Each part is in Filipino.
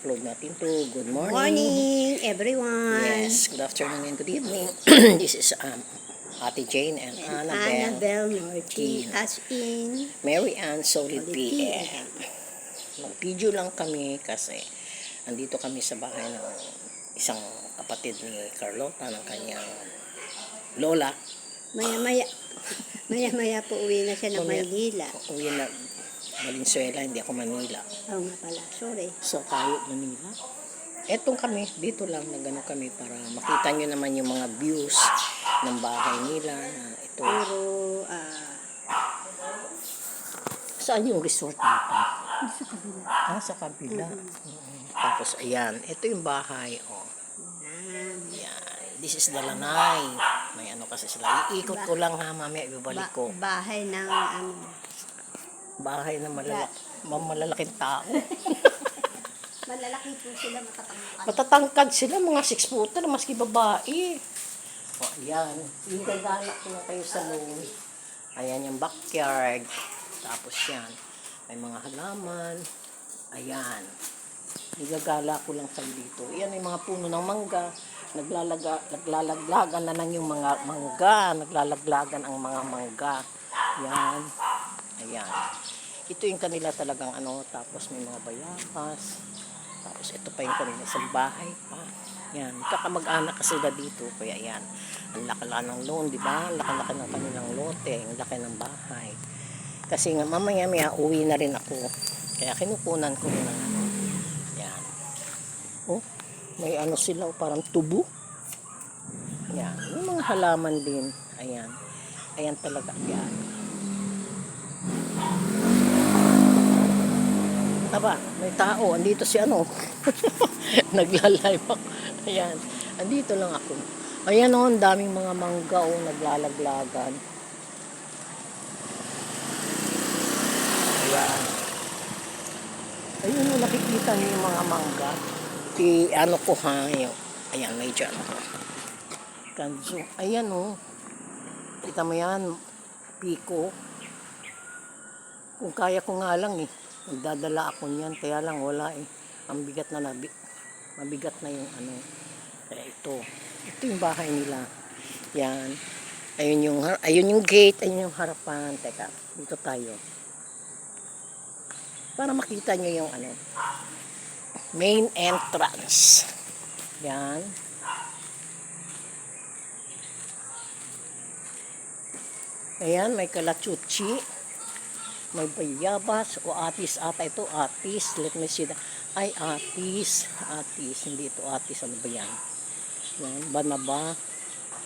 i-upload natin to. Good morning. Morning, everyone. Yes, good afternoon and good evening. This is Ate Jane and Annabelle Norty, as in Mary Ann Solid Solid PM. Mag-video lang kami kasi andito kami sa bahay ng isang kapatid ni Carlota ng kanyang lola. Maya-maya po uwi na siya ng Maynila. Uwi na Valenzuela, hindi ako Manila. Oo nga pala, sorry. So, tayo Manila. Etong kami, dito lang nagano kami para makita nyo naman yung mga views ng bahay nila na ito. Puro, Saan yung resort dito? sa kabila. Sa kabila. Tapos, ayan. Ito yung bahay. Oh. Ayan. This is the lanay. May ano kasi sila. Iikot ko lang ha, mamaya ibabalik ko. Bahay ng Bahay na malalaking tao. malalaki po sila, matatangkad. Matatangkad sila, mga 6 footer, maski babae. O, ayan. Yung gagana ko na kayo sa loob. Ayan yung backyard. Tapos yan. May mga halaman. Ayan. Igagala ko lang sa dito. Ayan yung mga puno ng mangga. Naglalaglagan na lang yung mga mangga. Naglalaglagan ang mga mangga. Ayan. Ayan. Ito yung kanila talagang ano. Tapos may mga bayabas. Tapos ito pa yung kanila sa bahay pa. Yan, kakamag-anak kasi sila dito. Kaya yan, ang laki-laki ng loan, di ba? Ang laki-laki ng kanilang lote, ang laki ng bahay. Kasi nga mamaya-maya uwi na rin ako. Kaya kinukunan ko rin ng ano. Yan. Oh, may ano sila, parang tubo. Yan, yung mga halaman din. Ayan. Ayan talaga. Yan. Aba, may tao. Andito si ano. Nagla-live ako. Ayan. Andito lang ako. Ayan o, ang daming mga mangga o naglalaglagan. Ayan. Ayun o, nakikita niyo yung mga mangga. Ano ko ha, yung, ayan, may dyan ako. Kanso. Ayan o. Kita mo yan, piko. Kung kaya ko nga lang eh. Magdadala ako niyan, kaya lang wala eh. Ang bigat na mabigat na yung ano. Kaya ito yung bahay nila. Yan. Ayun yung gate, ayun yung harapan. Teka, dito tayo. Para makita nyo yung ano. Main entrance. Yan. Ayan, may kalachuchi. May bayabas o atis ata ito. Atis. Let me see that. Ay, atis. Atis. Hindi ito atis. Ano ba yan? Yan. Banaba.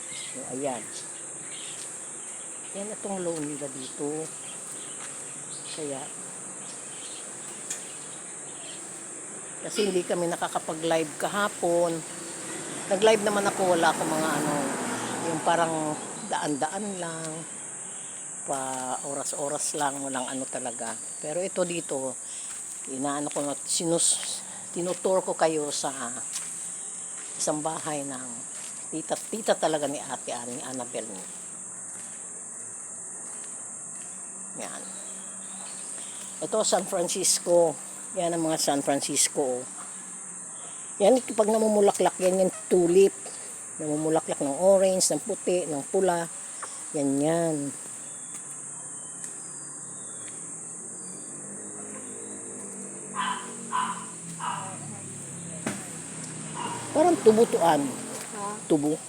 So, ayan. Yan itong loan nila dito. Kaya. Kasi hindi kami nakakapag-live kahapon. Nag-live naman ako. Wala akong mga ano. Yung parang daan-daan lang. Pa oras-oras lang, walang ano talaga. Pero ito dito, inaano ko, tinutour ko kayo sa isang bahay ng tita talaga ni ate ni Annabelle. Yan. Ito, San Francisco. Yan ang mga San Francisco. Yan, pag namumulaklak, yan yung tulip. Namumulaklak ng orange, ng puti, ng pula. Yan yan. Parang tubutuan. Tubo.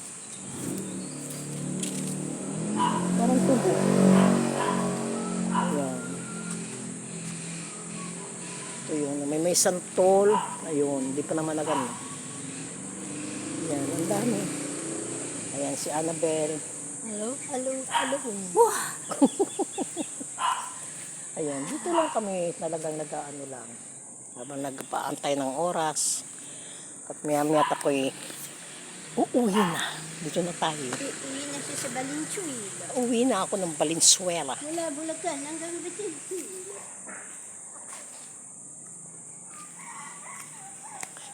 Parang tubo. Ayan. Ito yun. May santol. Ayun. Hindi pa naman nagano. Ayan. Ang dami. Ayan si Annabelle. Hello, hello, hello. Wah! Ayan. Dito lang kami talagang nag-ano lang. Habang nagpaantay ng oras. At maya-maya ako'y uuwi na. Dito na tayo. Uwi na siya sa Valenzuela. Uwi na ako ng Valenzuela. Mula Bulacan hanggang Valenzuela.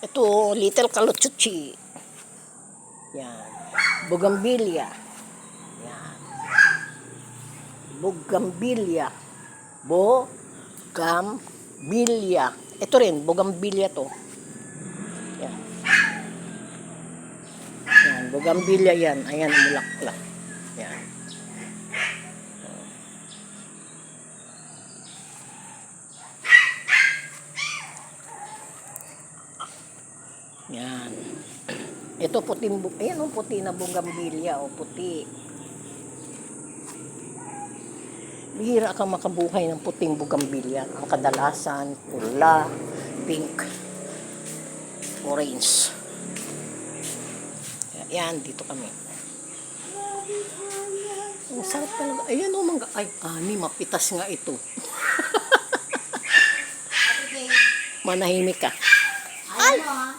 Ito, little kalochuchi. Yan. Bougainvillea. Yan. Bougainvillea. Bougainvillea. Ito rin, Bougainvillea to. Bougainvillea yan. Ayan, mulaklak. Yan. Yan. Ito puting, ayan o, puti na bougainvillea o puti. Bihira kang makabuhay ng puting bougainvillea. Ang kadalasan, pula, pink, orange. Yan, dito kami. Ang sarap talaga. Ayan o, mangga. Ay, mapitas nga ito. Manahimik ka. Ay! Ano ah?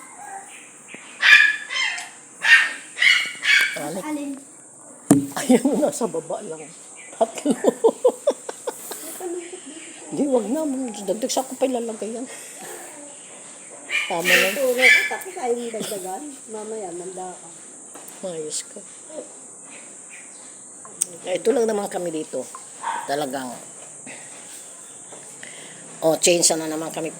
Alin? Alin? Ayan o, nasa baba lang. Tatlo. Hindi, wag na. Dagdag sa ko pa ilalagay yan. Tama na. Turo ko, tapos ayaw mo dagdagan. Mamaya, manda ka. Ayos ka. Ito lang naman kami dito. Talagang change na naman kami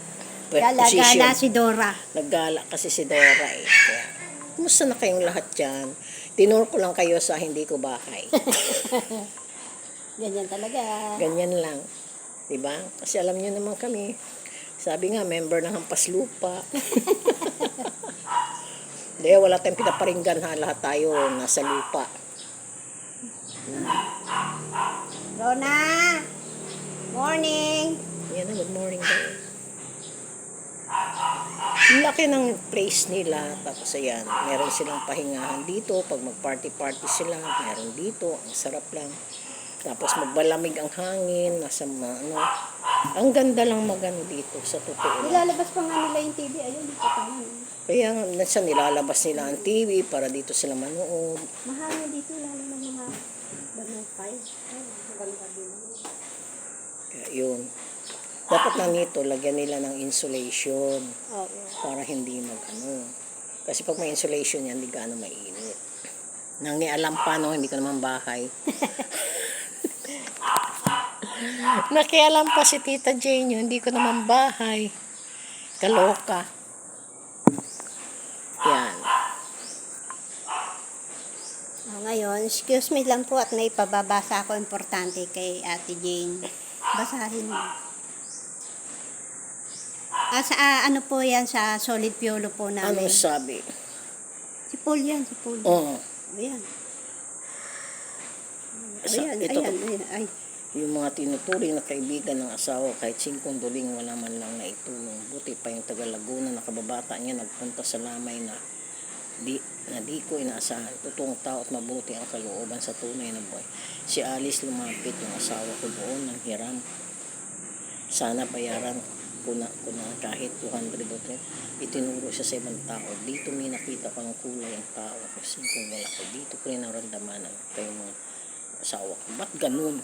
Gala-gala si Dora. Naggala kasi si Dora eh. Kaya, kumusta na kayong lahat dyan? Tinuro ko lang kayo sa hindi ko bahay. Ganyan talaga. Ganyan lang. Diba? Kasi alam niyo naman kami. Sabi nga, member ng Hampas Lupa. Hindi, wala tayong pinaparinggan ha. Lahat tayo nasa lupa. Rona! Morning! Yan, good morning daw. Ang laki ng place nila. Tapos ayan, meron silang pahingahan dito. Pag mag-party-party sila, meron dito. Ang sarap lang. Tapos magbalamig ang hangin. Nasa ang ganda lang magano dito sa totoo. Nilalabas pa nga nila yung TV. Ayun, dito pa nga. Kaya nga, nasa nilalabas nila ang TV para dito sila manood. Mahangin dito, lalo na mga banang 5. Ay, maganda din. Kaya yun. Dapat na nito, lagyan nila ng insulation Oo. para hindi Kasi pag may insulation yan, hindi gaano mainit. Nangialam pa, no? Hindi ko naman bahay. Nakialam pa si Tita Jane yun, hindi ko naman bahay. Kaloka. Yan. Ngayon, excuse me lang po at may pababasa ako importante kay Ate Jane. Basahin mo. Ano po yan sa Solid Piolo po Ano namin. sabi? Si Paul yan, si Paul. Oo. Ayan. Ito, Ay. yung mga tinuturing na kaibigan ng asawa, kahit 5 duling, wala man lang naitulong. Buti pa yung taga Laguna na kababata niya nagpunta sa lamay na di ko inaasahan. Totoong tao at mabuti ang kalooban sa tunay na buhay. Si Alice lumapit, yung asawa ko doon, ng hiram. Sana bayaran ko na kahit 200 o 3. Itinuro siya sa ibang tao. Dito may nakita ko ng kulay ang tao. Kasi kung wala ko, dito ko rin naramdaman kayo mga asawa ko. Ba't ganun?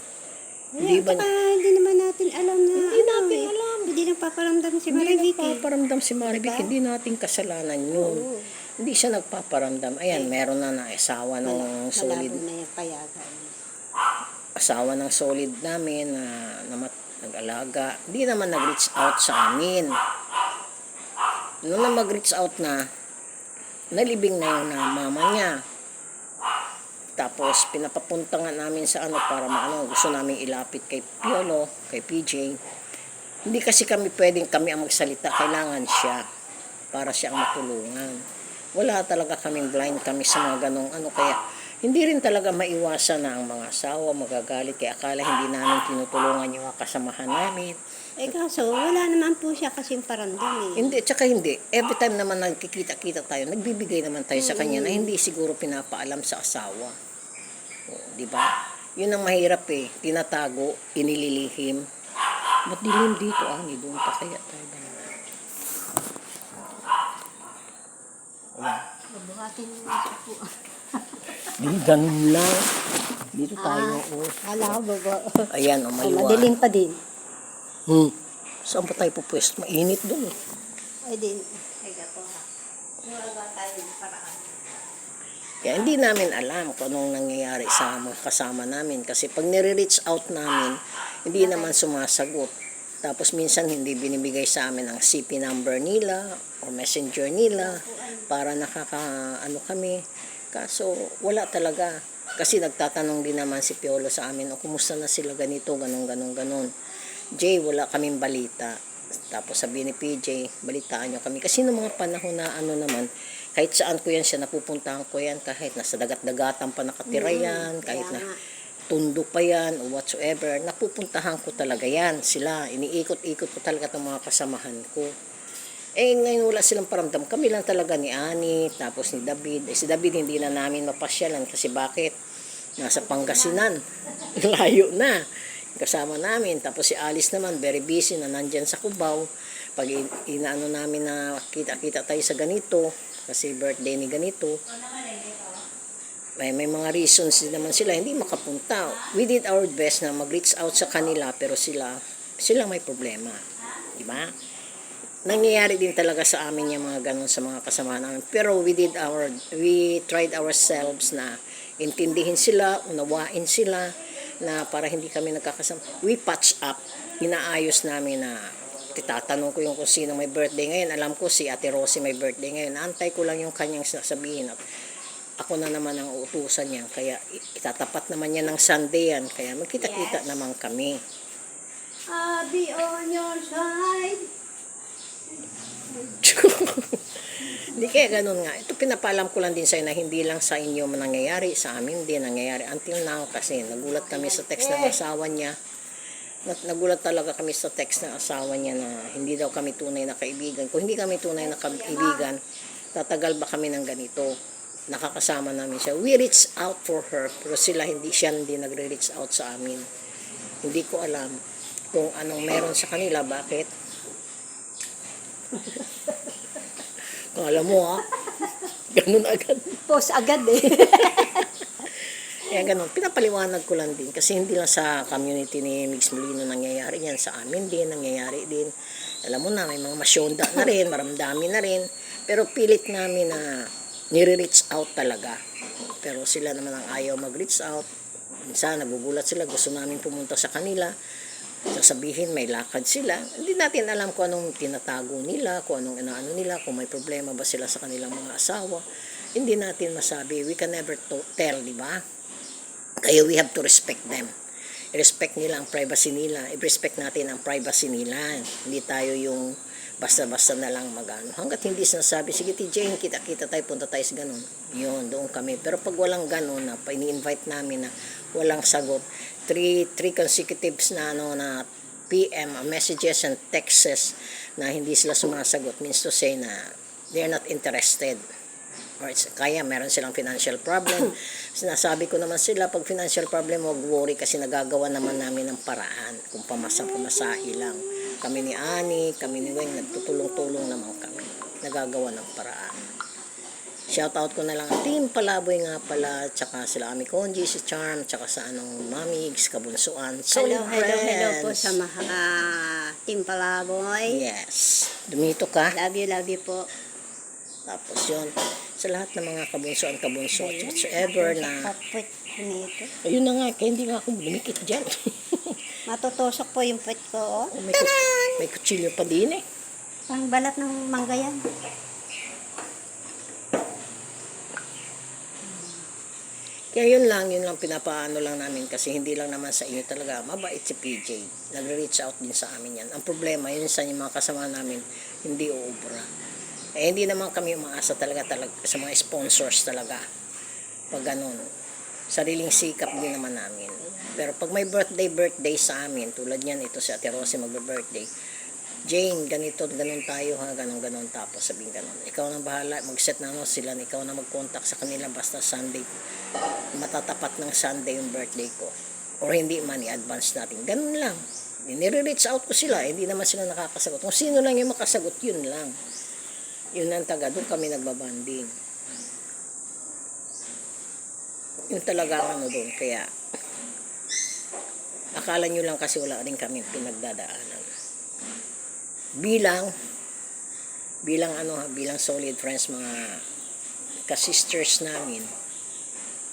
Hindi naman natin alam na alam. Hindi nagpaparamdam si Hindi Maribik. nagpaparamdam si Maribik. Diba? Hindi natin kasalanan yun. Oo. Hindi siya nagpaparamdam. Ayan, meron na asawa ng solid. Malabo na yung payagan. Asawa ng solid namin na nag-alaga. Hindi naman nag-reach out sa amin. Noong na mag-reach out na, nalibing na yun na mama niya. Tapos, pinapapunta nga namin sa para gusto namin ilapit kay Piolo, kay PJ. Hindi kasi kami ang magsalita, kailangan siya para siya ang matulungan. Wala talaga kaming blind kami sa mga ganong kaya hindi rin talaga maiwasan na ang mga asawa magagalit kaya akala hindi namin tinutulungan yung mga kasamahan namin. Kaso, wala naman po siya kasing paramdam Hindi, tsaka hindi. Every time naman nagkikita-kita tayo, nagbibigay naman tayo sa kanya na hindi siguro pinapaalam sa asawa. Di ba? Yun ang mahirap tinatago, inililihim. Ba't dilim dito? Doon pa kaya tayo ba? Ayan. Buhatin mo siya po. Hindi, ganun lang. Dito tayo. Kala ko baba. Ayan, maliwanag. Madilim pa din. Saan pa tayo pupwesto? Mainit doon Ay din. Ay gato ha. Wala tayo ng paraan. Kaya hindi namin alam kung anong nangyayari sa mga kasama namin. Kasi pag nire-reach out namin, hindi naman sumasagot. Tapos minsan hindi binibigay sa amin ang CP number nila o messenger nila para kami. Kaso wala talaga. Kasi nagtatanong din naman si Piolo sa amin, o kumusta na sila ganito, ganun. Jay, wala kaming balita. Tapos sabi ni PJ, balitaan nyo kami. Kasi noong mga panahon na ano naman, kahit saan ko yan siya napupuntahan ko yan, kahit nasa dagat-dagatan pa nakatira yan, kahit na tundo pa yan o whatsoever, napupuntahan ko talaga yan sila. Iniikot-ikot ko talaga itong mga kasamahan ko. Eh, ngayon wala silang paramdam. Kami lang talaga ni Ani, tapos ni David. Eh, si David hindi na namin mapasyalan kasi bakit? Nasa Pangasinan. Layo na. Kasama namin. Tapos si Alice naman, very busy na nandyan sa Cubao. Pag inaano namin na kita-kita tayo sa ganito, kasi birthday ni ganito, may mga reasons din naman sila, hindi makapunta. We did our best na mag-reach out sa kanila, pero sila may problema. Diba? Nangyayari din talaga sa amin yung mga ganun sa mga kasama namin. Pero we tried ourselves na intindihin sila, unawain sila, na para hindi kami nagkakasama. We patch up. Inaayos namin na titatanong ko yung kung sino may birthday ngayon. Alam ko si Ate Rosie may birthday ngayon. Antay ko lang yung kanyang sasabihin. At ako na naman ang uutusan niya. Kaya itatapat naman niya ng Sunday yan. Kaya magkita-kita naman kami. I'll be on your side. Hindi kaya ganun nga. Ito pinapalam ko lang din sa'yo na hindi lang sa inyo nangyayari, sa amin din nangyayari. Until now kasi nagulat kami sa text ng asawa niya. Nagulat talaga kami sa text ng asawa niya na hindi daw kami tunay na kaibigan. Kung hindi kami tunay na kaibigan, tatagal ba kami ng ganito? Nakakasama namin siya. We reach out for her, pero siya hindi nagre-reach out sa amin. Hindi ko alam kung anong meron sa kanila, bakit? Alam mo ha, ganun agad. Post agad eh. Kaya ganun, pinapaliwanag ko lang din. Kasi hindi lang sa community ni Migs Molino nangyayari yan. Sa amin din, nangyayari din. Alam mo na, may mga masyonda na rin, maramdami na rin. Pero pilit namin na nire-reach out talaga. Pero sila naman ang ayaw mag-reach out. Minsan, nagugulat sila, gusto namin pumunta sa kanila. Sasabihin may lakad sila, hindi natin alam kung anong tinatago nila, kung anong inaano nila, kung may problema ba sila sa kanilang mga asawa. Hindi natin masabi. We can never tell, di ba? Kaya we have to respect them. I-respect nila ang privacy nila. I-respect natin ang privacy nila. Hindi tayo yung basta-basta na lang magano. Hanggat hindi sinasabi, sige Jane, kita-kita tayo, punta tayo sa ganun. Yun, doon kami. Pero pag walang ganun, na ini-invite namin na walang sagot, three consecutives na na PM messages and texts na hindi sila sumasagot means to say na they're not interested. Or kaya meron silang financial problem. Sinasabi ko naman sila, pag financial problem, huwag worry kasi nagagawa naman namin ng paraan. Kung pamasa-pamasahe lang. Kami ni Ani, kami ni Weng, nagtutulong-tulong naman kami. Nagagawa ng paraan. Shoutout ko na lang ang Team Palaboy nga pala, tsaka sila Ami Konji, si Charm, tsaka sa Mamigs, Kabunsuan, Solid Hello po Friends. sa Team Palaboy. Yes. Dumito ka. Love you po. Tapos yun, sa lahat ng mga kabunsuan, whatsoever na, Kapit nito. ayun na nga, kaya hindi nga ako lumikit dyan. Matutusok po yung puwet ko. Oh. May kutsilyo pa din eh. Pang balat ng mangga yan. Kaya yun lang pinapaano lang namin kasi hindi lang naman sa inyo talaga. Mabait si PJ. Nagre-reach out din sa amin yan. Ang problema, yun sa yung mga kasama namin, hindi uubra. Eh, hindi naman kami umaasa talaga sa mga sponsors talaga. Pag ganun. Sariling sikap din naman namin. Pero pag may birthday sa amin, tulad niyan, ito si Ate Rosie magbe-birthday, Jane, ganito, ganun tayo ha, ganun, tapos sabihin ganun. Ikaw na bahala, mag-set na sila, ikaw na mag-contact sa kanila basta Sunday. Matatapat ng Sunday yung birthday ko. Or hindi man, i-advance natin. Ganun lang. Nire-reach out ko sila, hindi naman sila nakakasagot. Kung sino lang yung makasagot, yun lang. Yun ang taga, doon kami nagbabanding. Yun talaga ang doon, kaya akala nyo lang kasi wala rin kami pinagdadaanan. Bilang solid friends, mga ka-sisters namin,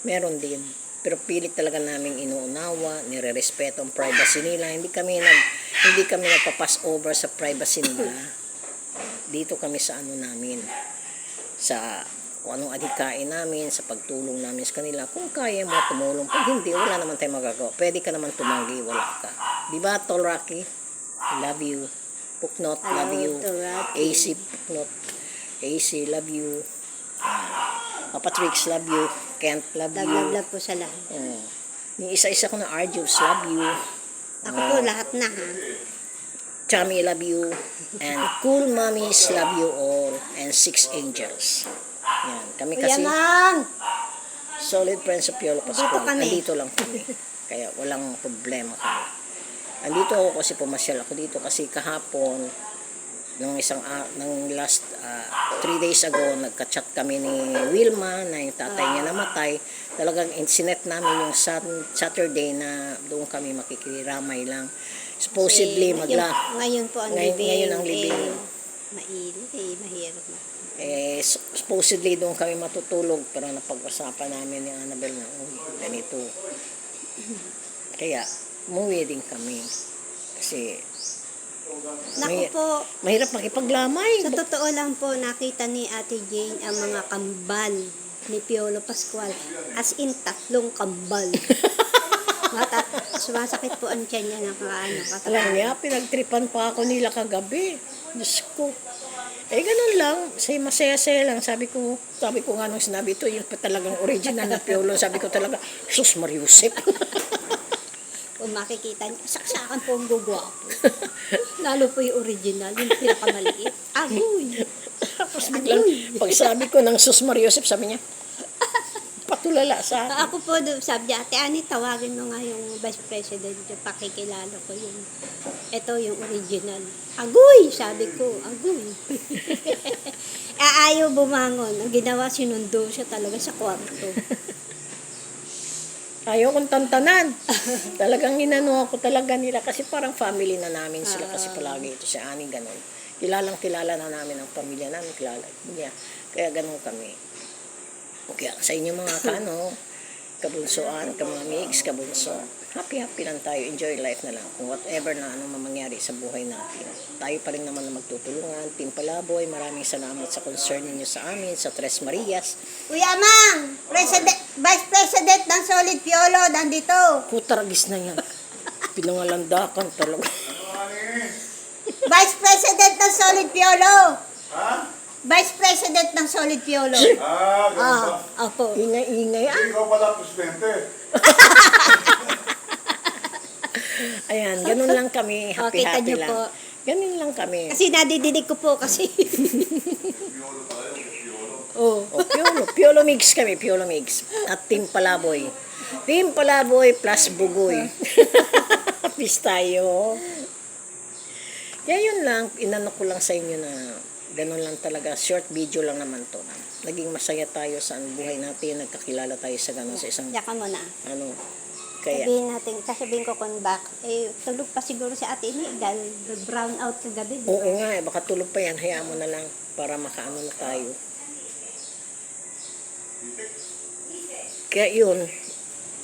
meron din. Pero pilit talaga namin inuunawa, nire-respeto ang privacy nila. Hindi kami nagpa-pass over sa privacy nila. Dito kami sa namin, sa kung anong adhikain namin sa pagtulong namin sa kanila. Kung kaya mo tumulong, pag hindi, wala naman tayong magagawa. Pwede ka naman tumanggi, wala ka. Diba, Tol Rocky? Love you. Puknot, love you. AC, Puknot. AC, love you. Papa Trix, love you. Kent, love you. Love po sa lahat. Yung isa-isa ko na Arjus, love you. Ako po, lahat na ha. Chami, love you. And Cool Mommies, love you all. And Six Angels. Yan. Kami Kuya kasi Mang! solid friends of Piolo Pascual. Dito kami. Andito lang kami. Kaya walang problema kami. Andito ako kasi pumasyal ako dito kasi kahapon nung last 3 days ago nagka-chat kami ni Wilma na yung tatay niya namatay. Talagang sinet namin yung Saturday na doon kami makikiramay lang. Supposedly Ngayon po ang ngayon ang libing. Mainit mahirap na. Supposedly doon kami matutulog pero napag-usapan namin ni Annabel na ganito. Kaya umuwi din kami kasi Naku po, mahirap makipaglamay. sa totoo lang po, nakita ni Ate Jane ang mga kambal ni Piolo Pascual. As in, 3 kambal. Sumasakit po ang tiyan niya ng Alam niya, pinagtripan pa ako nila kagabi. Diyos ko. Ganun lang. Masaya-saya lang. Sabi ko nga nung sinabi ito, yung talagang original na Piolo. Sabi ko talaga, sus Mariusip. Kung makikita niya, saksakan po ang gugwapo. Lalo po yung original, yung pinakamaliit. Agoy! Tapos biglang, pag sabi ko ng sus Mariusip, sabi niya, patulala sa akin. Ako po, sabi niya, Ate Ani, tawagin mo nga yung Vice President, yung pakikilala ko yun. Ito yung original. Agoy! Sabi ko, agoy. Ayaw bumangon. Ang ginawa, sinundo siya talaga sa kwarto. Ayaw kong tantanan. Talagang inano ako talaga nila kasi parang family na namin sila kasi palagi ito si Ani ganun. Kilala na namin ang pamilya namin, kilala niya. Kaya ganun kami. Kaya sa inyo mga kabunsoan, kamamigs, kabunso, happy lang tayo, enjoy life na lang. Kung whatever na anong mangyari sa buhay natin. Tayo pa rin naman na magtutulungan. Team Palaboy, maraming salamat sa concern ninyo sa amin, sa Tres Marias. Kuya Mang! Vice President ng Solid Piolo, nandito. Putaragis na yan. Pinangalandakan talaga. Vice President ng Solid Piolo. Ha? Vice President ng Solid Piolo. Ganun ba? Opo. Ingay-ingay. Ikaw pala, presidente. Ayan, ganun lang kami. Happy kita niyo lang. po. Ganun lang kami. Kasi nadidinig ko po kasi. Piolo Mix kami, Piolo Mix. At Team Palaboy. Team Palaboy plus Bugoy. Peace tayo. Kaya yun lang, inano ko lang sa inyo na ganun lang talaga. Short video lang naman to. Naging masaya tayo sa buhay natin. Nagkakilala tayo sa ganun sa isang Diyan ka muna. Kaya Sasabihin ko kung tulog pa siguro si Ate Ini dahil brown out kagabi. oo nga, baka tulog pa yan. Hayaan mo na lang para makaano na tayo. Kaya yun,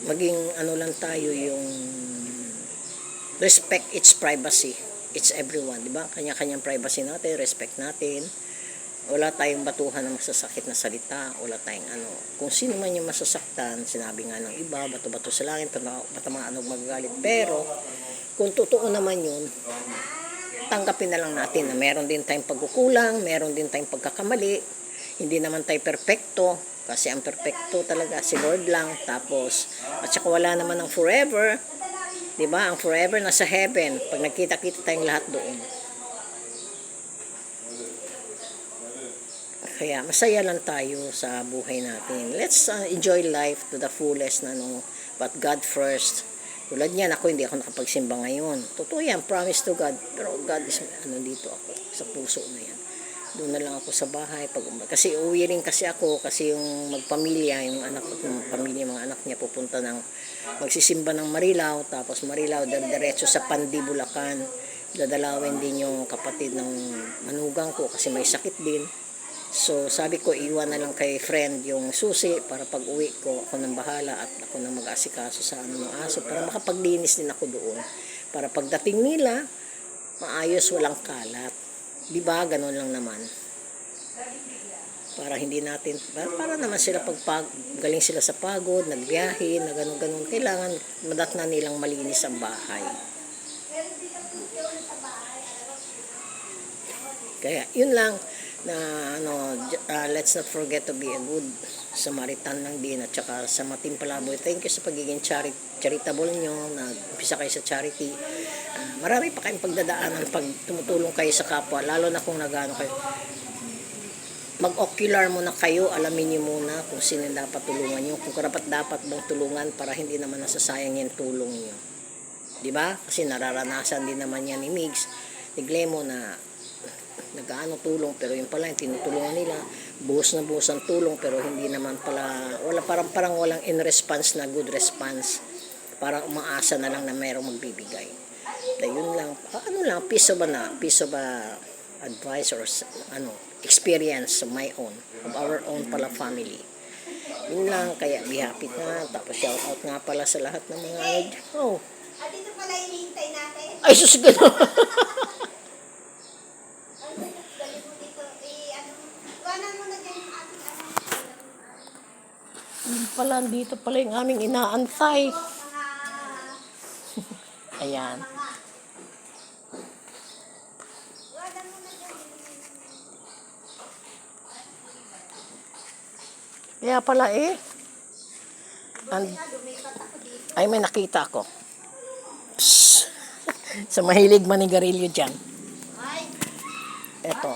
maging lang tayo yung respect its privacy. It's everyone, di ba? Kanya-kanyang privacy natin, respect natin. Wala tayong batuhan ng masasakit na salita, wala tayong Kung sino man yung masasaktan, sinabi nga ng iba, bato-bato sa langit, matamaan magagalit. Pero, kung totoo naman yun, tanggapin na lang natin na meron din tayong pagkukulang, meron din tayong pagkakamali, hindi naman tayo perfecto, kasi ang perfecto talaga si Lord lang, tapos, at saka wala naman ang forever, diba? Ang forever nasa heaven, pag nagkita-kita tayong lahat doon. Kaya masaya lang tayo sa buhay natin. Let's enjoy life to the fullest but God first. Tulad niyan, hindi ako nakapagsimba ngayon. Totoo yan, promise to God. Pero God is, dito ako, sa puso na yan. Doon na lang ako sa bahay. Kasi uwi rin kasi ako, kasi yung magpamilya, yung mga anak niya pupunta magsisimba ng Marilao, tapos Marilao, diretso sa Pandi, Bulacan. Dadalawin din yung kapatid ng manugang ko kasi may sakit din. So, sabi ko, iwan na lang kay friend yung susi para pag uwi ko, ako nang bahala at ako nang mag-asikaso sa ng aso para makapaglinis din ako doon. Para pagdating nila, maayos, walang kalat. Diba? Ganon lang naman. para hindi natin, para naman sila galing sila sa pagod, nagbiyahe, na ganun-ganun, kailangan madatna nilang malinis ang bahay. Kaya yun lang na let's not forget to be a good Samaritan lang din at saka sa Mating Palaboy. Thank you sa pagiging charitable nyo, nag-umpisa kayo sa charity. Marami pa kayong pagdadaanan pag tumutulong kayo sa kapwa, lalo na kung nagano kayo. Mag-ocular muna kayo, alamin niyo muna kung sino dapat tulungan niyo, kung dapat bang tulungan para hindi naman nasasayang yung tulong niyo. 'Di ba? Kasi nararanasan din naman yan ni Migs, ni Glemo na nag-aano tulong pero yung pala yung tinutulungan nila, buhos na buhos ang tulong pero hindi naman pala, parang walang in response na good response. Parang umaasa na lang na mayroong magbibigay. Kaya yun lang, piece of advice or experience of my own, of our own pala family. Yun lang, kaya be happy na. Tapos shout out nga pala sa lahat ng mga At dito pala hinihintay natin. ay sus gano'n. Dali mo dito, iwanan mo na dyan yung ating Yun pala, dito pala yung aming inaantay. Ayan. iwanan mo na dyan. Kaya pala ay may nakita ako. Psst. Sa mahilig manigarilyo dyan. Ay, Eto.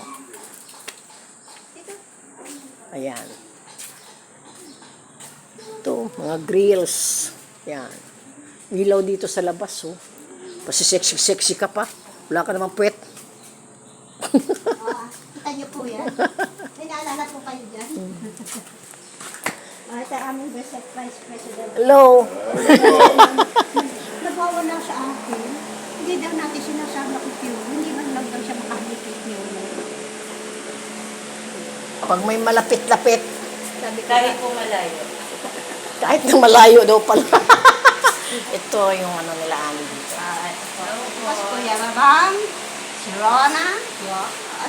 dito. Ayan. Ito, mga grills. Yan. Ilaw dito sa labas, oh. Kasi sexy ka pa. Wala ka naman puwet. Kita niyo po yan. May naalala po kayo dyan. Ito ang aming Vice President. Hello. Nagwawala sa akin. Hindi daw natin sinasama ko yun. Hindi man lang daw siya makahalikit yun. Pag may malapit-lapit, Sabi ko, Kahit po malayo. kahit na malayo daw pala. Ito yung nila Ani dito. Mas Kuya Babang, si Rona.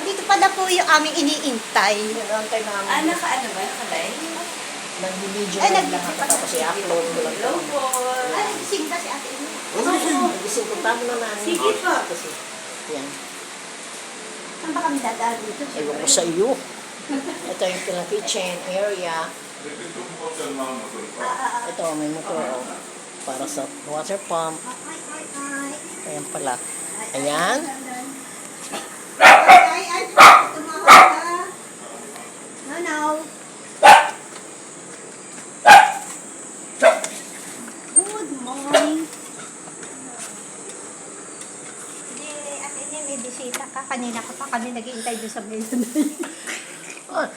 Dito pala po yung aming iniintay. Nag-antay namin. Naka-ano ba? Naka-live? Nag-video Ay, lang ako tapos i-upload ko lang. Hello po. Ay, nagising ba si Ate Ine? Gising ko tama na namin. Sige po. Kasi, yan. Saan ba kami dadaan dito? Ewan ko sa iyo. Ito yung pinang kitchen area. Ito, may motor. Oh, para sa water pump. Ayan pala. Ayan. Ay, tumawag ka. No. Good morning. Hindi, Ate Ine, may bisita ka. Kanina ka pa kami nag-iintay doon sa maison.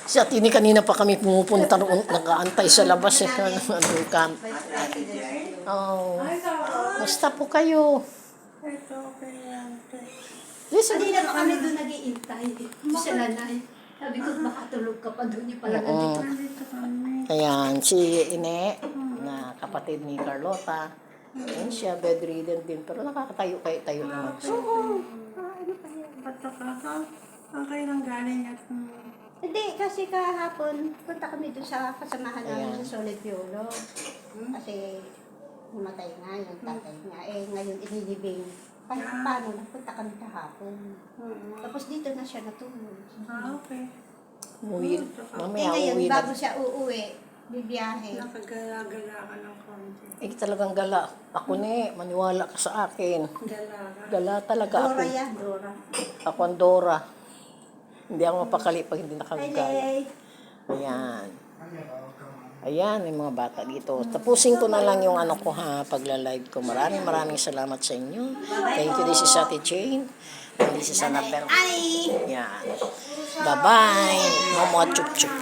Si Atini kanina pa kami pumupunta roon, nag-aantay sa labas. Andun ka. Oh. Musta po kayo? Listen. Kanina pa kami doon nag-iintay. Sa nanay. Sabi ko, makatulog ka pa doon. Yung pala nandito. Ayan, si Ine, na kapatid ni Carlota. Ayan siya, bedridden din. Pero nakakatayo naman siya. Okay lang galing at Hindi, kasi kahapon, punta kami doon sa kasamahan namin Ayan. sa Solid Piolo. Kasi namatay nga yung tatay niya. Ngayon inilibing. Paano, nagpunta kami kahapon. Tapos dito na siya natulog. okay. Umuwi. Mamaya Ngayon, uuwi bago na. siya uuwi, bibiyahe. Nakagala-gala ka ng konti. Talagang gala. Ako maniwala ka sa akin. Gala ka. Gala talaga ako. Dora yan, Dora. Ako ang Dora. Hindi ako mapakali pag hindi Hi, nakagala. Lay. Ayan. Ayan, may mga bata dito. Tapusin ko na lang yung ko pagla-live ko. Maraming salamat sa inyo. Thank you. This is Ate Jane. And this is Annabelle. Ay! Yan. Bye-bye. Momo at chup-chup.